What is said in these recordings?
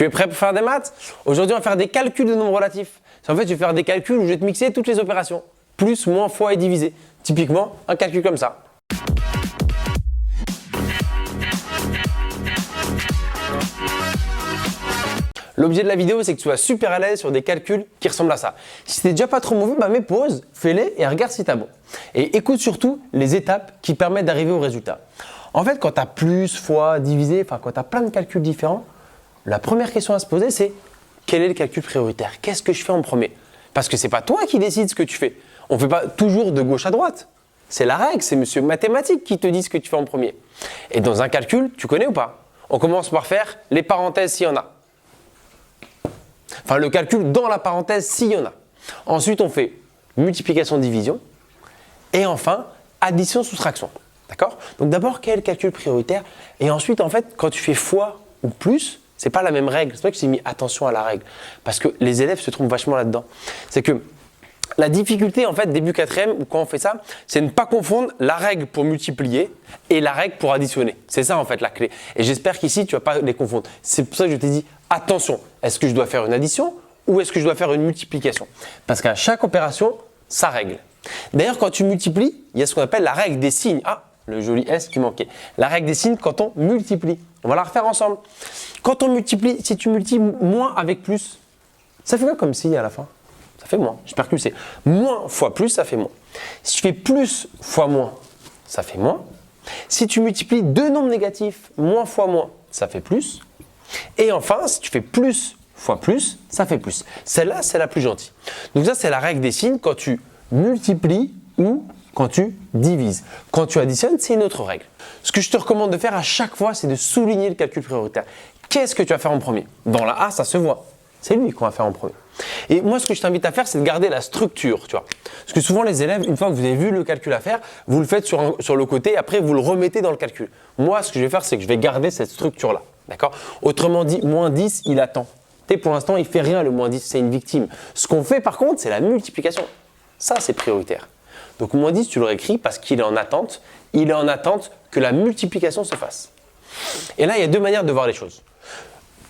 Tu es prêt pour faire des maths? Aujourd'hui, on va faire des calculs de nombres relatifs. En fait, je vais faire des calculs où je vais te mixer toutes les opérations. Plus, moins, fois et diviser. Typiquement, un calcul comme ça. L'objet de la vidéo, c'est que tu sois super à l'aise sur des calculs qui ressemblent à ça. Si tu n'es déjà pas trop mauvais, mets pause, fais-les et regarde si tu as bon. Et écoute surtout les étapes qui permettent d'arriver au résultat. En fait, quand tu as plus, fois, divisé, quand tu as plein de calculs différents, la première question à se poser, c'est quel est le calcul prioritaire? Qu'est-ce que je fais en premier? Parce que ce n'est pas toi qui décides ce que tu fais. On ne fait pas toujours de gauche à droite. C'est la règle, c'est monsieur mathématique qui te dit ce que tu fais en premier. Et dans un calcul, tu connais ou pas? On commence par faire les parenthèses s'il y en a. Enfin, le calcul dans la parenthèse s'il y en a. Ensuite, on fait multiplication-division. Et enfin, addition-soustraction. D'accord? Donc d'abord, quel est le calcul prioritaire? Et ensuite, en fait, quand tu fais fois ou plus, c'est pas la même règle. C'est vrai que j'ai mis attention à la règle. Parce que les élèves se trompent vachement là-dedans. C'est que la difficulté, en fait, début 4e, ou quand on fait ça, c'est ne pas confondre la règle pour multiplier et la règle pour additionner. C'est ça, en fait, la clé. Et j'espère qu'ici, tu ne vas pas les confondre. C'est pour ça que je t'ai dit, attention, est-ce que je dois faire une addition ou est-ce que je dois faire une multiplication? Parce qu'à chaque opération, ça règle. D'ailleurs, quand tu multiplies, il y a ce qu'on appelle la règle des signes. Ah, le joli S qui manquait. La règle des signes quand on multiplie. On va la refaire ensemble. Quand on multiplie, si tu multiplies moins avec plus, ça fait quoi comme signe à la fin? Ça fait moins. J'espère que c'est moins fois plus, ça fait moins. Si tu fais plus fois moins, ça fait moins. Si tu multiplies deux nombres négatifs, moins fois moins, ça fait plus. Et enfin, si tu fais plus fois plus, ça fait plus. Celle-là, c'est la plus gentille. Donc ça, c'est la règle des signes quand tu multiplies ou quand tu divises. Quand tu additionnes, c'est une autre règle. Ce que je te recommande de faire à chaque fois, c'est de souligner le calcul prioritaire. Qu'est-ce que tu vas faire en premier? Dans la A, ça se voit. C'est lui qu'on va faire en premier. Et moi, ce que je t'invite à faire, c'est de garder la structure, tu vois. Parce que souvent, les élèves, une fois que vous avez vu le calcul à faire, vous le faites sur le côté et après, vous le remettez dans le calcul. Moi, ce que je vais faire, c'est que je vais garder cette structure-là. D'accord? Autrement dit, moins 10, il attend. Pour l'instant, il ne fait rien, le moins 10, c'est une victime. Ce qu'on fait, par contre, c'est la multiplication. Ça, c'est prioritaire. Donc, moins 10, tu le réécris parce qu'il est en attente. Il est en attente que la multiplication se fasse. Et là, il y a deux manières de voir les choses.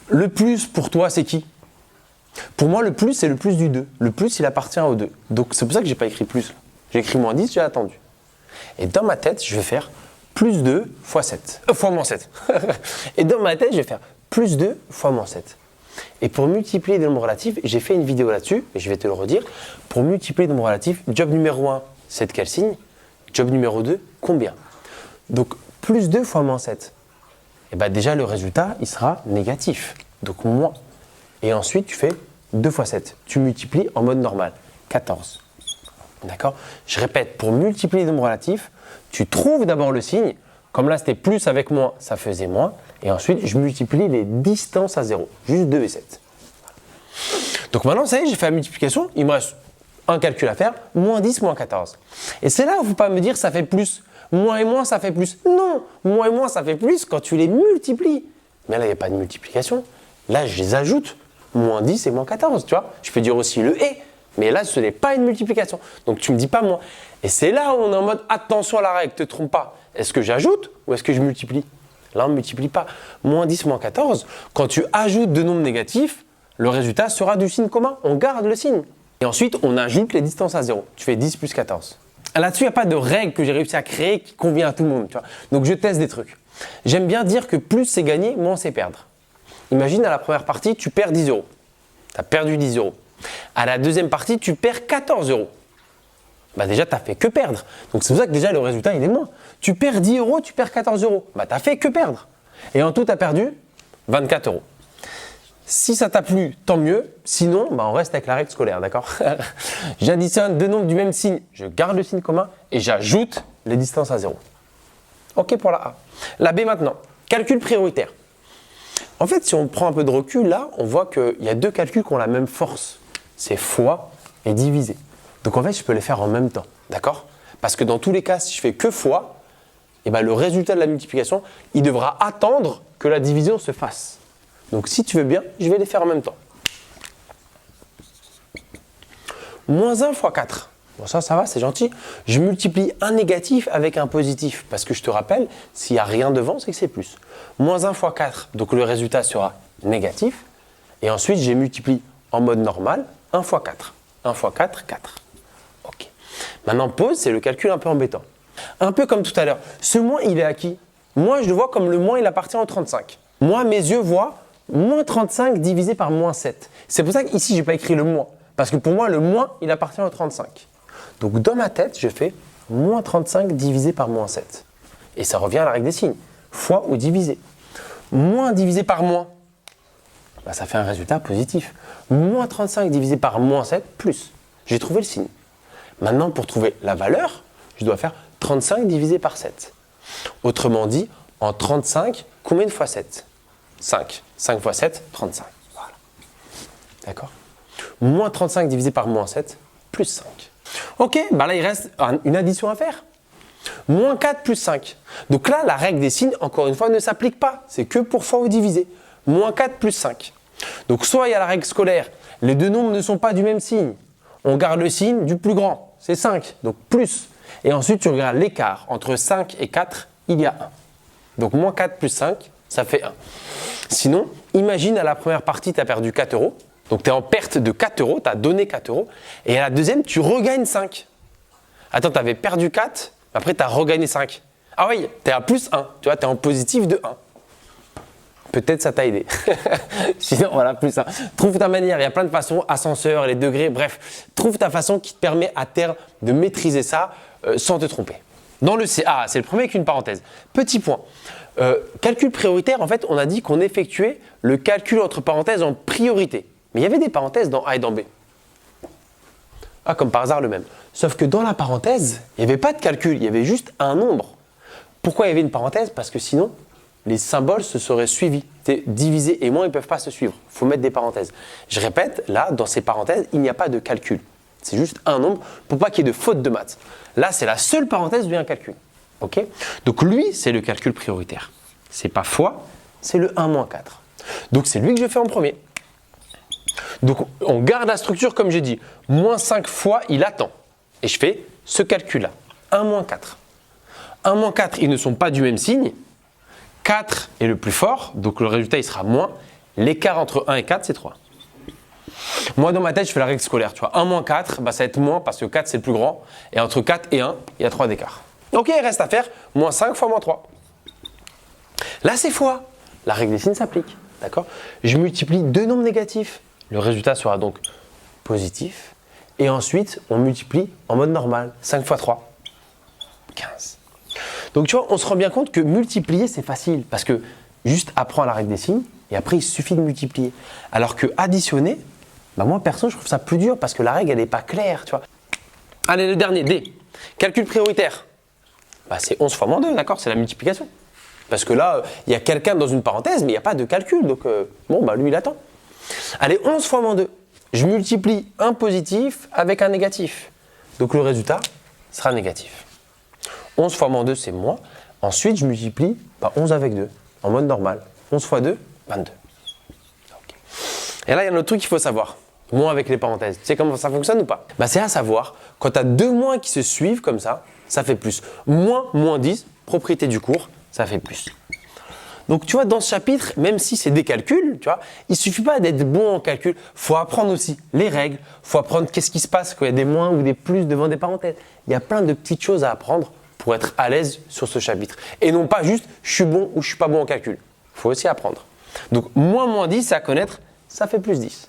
Le plus, pour toi, c'est qui? Pour moi, le plus, c'est le plus du 2. Le plus, il appartient au 2. Donc, c'est pour ça que je n'ai pas écrit plus. J'ai écrit moins 10, j'ai attendu. Et dans ma tête, je vais faire plus 2 fois 7. Fois moins 7. Et dans ma tête, je vais faire plus 2 fois moins 7. Et pour multiplier des nombres relatifs, j'ai fait une vidéo là-dessus, et je vais te le redire. Pour multiplier des nombres relatifs, job numéro 1, c'est de quel signe? Job numéro 2, combien? Donc, plus 2 fois moins 7. Et bien déjà, le résultat, il sera négatif. Donc, moins. Et ensuite, tu fais 2 fois 7. Tu multiplies en mode normal. 14. D'accord? Je répète, pour multiplier des nombres relatifs, tu trouves d'abord le signe. Comme là, c'était plus avec moins, ça faisait moins. Et ensuite, je multiplie les distances à 0. Juste 2 et 7. Donc maintenant, ça y est, j'ai fait la multiplication. Il me reste un calcul à faire. Moins 10, moins 14. Et c'est là où il ne faut pas me dire ça fait plus. Moins et moins, ça fait plus. Non, moins et moins, ça fait plus quand tu les multiplies. Mais là, il n'y a pas de multiplication. Là, je les ajoute. Moins 10 et moins 14, tu vois. Je peux dire aussi le et, mais là, ce n'est pas une multiplication. Donc, tu ne me dis pas moins. Et c'est là où on est en mode attention à la règle, ne te trompe pas. Est-ce que j'ajoute ou est-ce que je multiplie? Là, on ne multiplie pas. Moins 10, moins 14, quand tu ajoutes deux nombres négatifs, le résultat sera du signe commun. On garde le signe. Et ensuite, on ajoute les distances à 0. Tu fais 10 plus 14. Là-dessus, il n'y a pas de règle que j'ai réussi à créer qui convient à tout le monde. Tu vois. Donc, je teste des trucs. J'aime bien dire que plus c'est gagner, moins c'est perdre. Imagine à la première partie, tu perds 10 euros. Tu as perdu 10 euros. À la deuxième partie, tu perds 14 euros. Bah déjà, tu n'as fait que perdre. Donc, c'est pour ça que déjà, le résultat, il est moins. Tu perds 10 euros, tu perds 14 euros. Bah, tu n'as fait que perdre. Et en tout, tu as perdu 24 euros. Si ça t'a plu, tant mieux. Sinon, bah, on reste avec la règle scolaire, d'accord? J'additionne deux nombres du même signe. Je garde le signe commun et j'ajoute les distances à 0. OK pour la A. La B maintenant. Calcul prioritaire. En fait, si on prend un peu de recul, là, on voit qu'il y a deux calculs qui ont la même force. C'est fois et diviser. Donc, en fait, je peux les faire en même temps. D'accord? Parce que dans tous les cas, si je fais que fois, eh ben, le résultat de la multiplication, il devra attendre que la division se fasse. Donc, si tu veux bien, je vais les faire en même temps. Moins 1 fois 4. Bon, ça va, c'est gentil. Je multiplie un négatif avec un positif. Parce que je te rappelle, s'il n'y a rien devant, c'est que c'est plus. Moins 1 fois 4, donc le résultat sera négatif. Et ensuite, j'ai multiplié en mode normal 1 fois 4. 1 fois 4, 4. Ok. Maintenant, pause, c'est le calcul un peu embêtant. Un peu comme tout à l'heure. Ce moins, il est à qui? Moi, je le vois comme le moins, il appartient au 35. Moi, mes yeux voient moins 35 divisé par moins 7. C'est pour ça qu'ici, je n'ai pas écrit le moins. Parce que pour moi, le moins, il appartient au 35. Donc, dans ma tête, je fais moins 35 divisé par moins 7. Et ça revient à la règle des signes. Fois ou divisé. Moins divisé par moins, bah, ça fait un résultat positif. Moins 35 divisé par moins 7, plus. J'ai trouvé le signe. Maintenant, pour trouver la valeur, je dois faire 35 divisé par 7. Autrement dit, en 35, combien de fois 7? 5. 5 fois 7, 35. Voilà. D'accord? Moins 35 divisé par moins 7, plus 5. Ok, bah là, il reste une addition à faire. Moins 4 plus 5. Donc là, la règle des signes, encore une fois, ne s'applique pas. C'est que pour fois ou divisé. Moins 4 plus 5. Donc soit il y a la règle scolaire, les deux nombres ne sont pas du même signe. On garde le signe du plus grand, c'est 5, donc plus. Et ensuite, tu regardes l'écart entre 5 et 4, il y a 1. Donc moins 4 plus 5, ça fait 1. Sinon, imagine à la première partie, tu as perdu 4 euros. Donc tu es en perte de 4 euros, tu as donné 4 euros. Et à la deuxième, tu regagnes 5. Attends, tu avais perdu 4, après tu as regagné 5. Ah oui, tu es à plus 1, tu vois, tu es en positif de 1. Peut-être ça t'a aidé. Sinon, voilà, plus 1. Trouve ta manière, il y a plein de façons, ascenseur, les degrés, bref. Trouve ta façon qui te permet à terme de maîtriser ça sans te tromper. Dans le CA, c'est le premier avec une parenthèse. Petit point. Calcul prioritaire, en fait, on a dit qu'on effectuait le calcul entre parenthèses en priorité. Mais il y avait des parenthèses dans A et dans B. Ah, comme par hasard le même. Sauf que dans la parenthèse, il n'y avait pas de calcul, il y avait juste un nombre. Pourquoi il y avait une parenthèse? Parce que sinon, les symboles se seraient suivis. Divisé et moins, ils ne peuvent pas se suivre. Il faut mettre des parenthèses. Je répète, là, dans ces parenthèses, il n'y a pas de calcul. C'est juste un nombre pour pas qu'il y ait de faute de maths. Là, c'est la seule parenthèse où il y a un calcul. Okay? Donc lui, c'est le calcul prioritaire. C'est pas fois, c'est le 1 moins 4. Donc c'est lui que je fais en premier. Donc on garde la structure comme j'ai dit. Moins 5 fois, il attend. Et je fais ce calcul-là. 1 moins 4. 1 moins 4, ils ne sont pas du même signe. 4 est le plus fort, donc le résultat il sera moins. L'écart entre 1 et 4, c'est 3. Moi, dans ma tête, je fais la règle scolaire. Tu vois, 1 moins 4, bah, ça va être moins parce que 4, c'est le plus grand. Et entre 4 et 1, il y a 3 d'écart. Ok, il reste à faire moins 5 fois moins 3. Là, c'est fois. La règle des signes s'applique. D'accord? Je multiplie deux nombres négatifs. Le résultat sera donc positif. Et ensuite, on multiplie en mode normal. 5 fois 3, 15. Donc, tu vois, on se rend bien compte que multiplier, c'est facile. Parce que juste apprends la règle des signes. Et après, il suffit de multiplier. Alors que additionner, bah moi, perso, je trouve ça plus dur parce que la règle, elle n'est pas claire, tu vois. Allez, le dernier, D. Calcul prioritaire. Bah, c'est 11 fois moins 2, d'accord? C'est la multiplication. Parce que là, il y a quelqu'un dans une parenthèse, mais il n'y a pas de calcul. Donc, bon, bah, lui, il attend. Allez, 11 fois moins 2. Je multiplie un positif avec un négatif. Donc, le résultat sera négatif. 11 fois moins 2, c'est moins. Ensuite, je multiplie 11 avec 2, en mode normal. 11 fois 2, 22. Okay. Et là, il y a un autre truc qu'il faut savoir. Moins avec les parenthèses. Tu sais comment ça fonctionne ou pas? Bah, c'est à savoir, quand tu as deux moins qui se suivent comme ça fait plus. Moins, moins 10, propriété du cours, ça fait plus. Donc, tu vois, dans ce chapitre, même si c'est des calculs, tu vois, il ne suffit pas d'être bon en calcul. Il faut apprendre aussi les règles. Il faut apprendre qu'est-ce qui se passe quand il y a des moins ou des plus devant des parenthèses. Il y a plein de petites choses à apprendre pour être à l'aise sur ce chapitre. Et non pas juste, je suis bon ou je ne suis pas bon en calcul. Il faut aussi apprendre. Donc, moins 10, c'est à connaître, ça fait plus 10.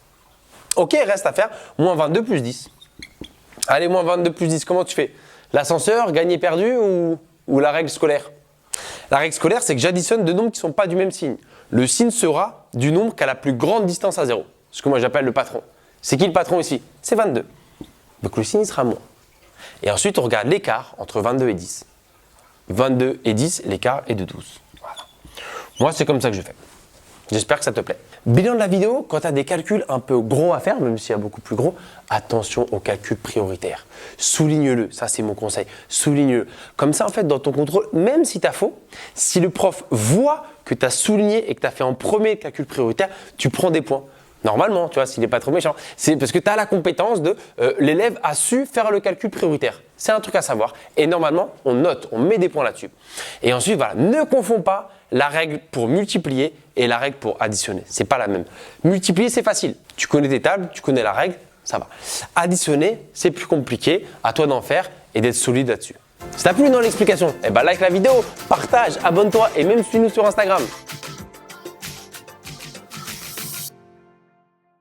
Ok, il reste à faire moins 22 plus 10. Allez, moins 22 plus 10, comment tu fais? L'ascenseur, gagné, perdu ou la règle scolaire? La règle scolaire, c'est que j'additionne deux nombres qui ne sont pas du même signe. Le signe sera du nombre qui a la plus grande distance à 0. Ce que moi j'appelle le patron. C'est qui le patron ici? C'est 22. Donc le signe sera moins. Et ensuite, on regarde l'écart entre 22 et 10. 22 et 10, l'écart est de 12. Voilà. Moi, c'est comme ça que je fais. J'espère que ça te plaît. Bilan de la vidéo, quand tu as des calculs un peu gros à faire, même s'il y a beaucoup plus gros, attention aux calculs prioritaires. Souligne-le, ça c'est mon conseil, souligne-le. Comme ça, en fait, dans ton contrôle, même si tu as faux, si le prof voit que tu as souligné et que tu as fait en premier le calcul prioritaire, tu prends des points. Normalement, tu vois, s'il n'est pas trop méchant. C'est parce que tu as la compétence de l'élève a su faire le calcul prioritaire. C'est un truc à savoir. Et normalement, on note, on met des points là-dessus. Et ensuite, voilà, ne confonds pas la règle pour multiplier et la règle pour additionner. C'est pas la même. Multiplier, c'est facile. Tu connais tes tables, tu connais la règle, ça va. Additionner, c'est plus compliqué. À toi d'en faire et d'être solide là-dessus. Si t'as plu dans l'explication, like la vidéo, partage, abonne-toi et même suis-nous sur Instagram.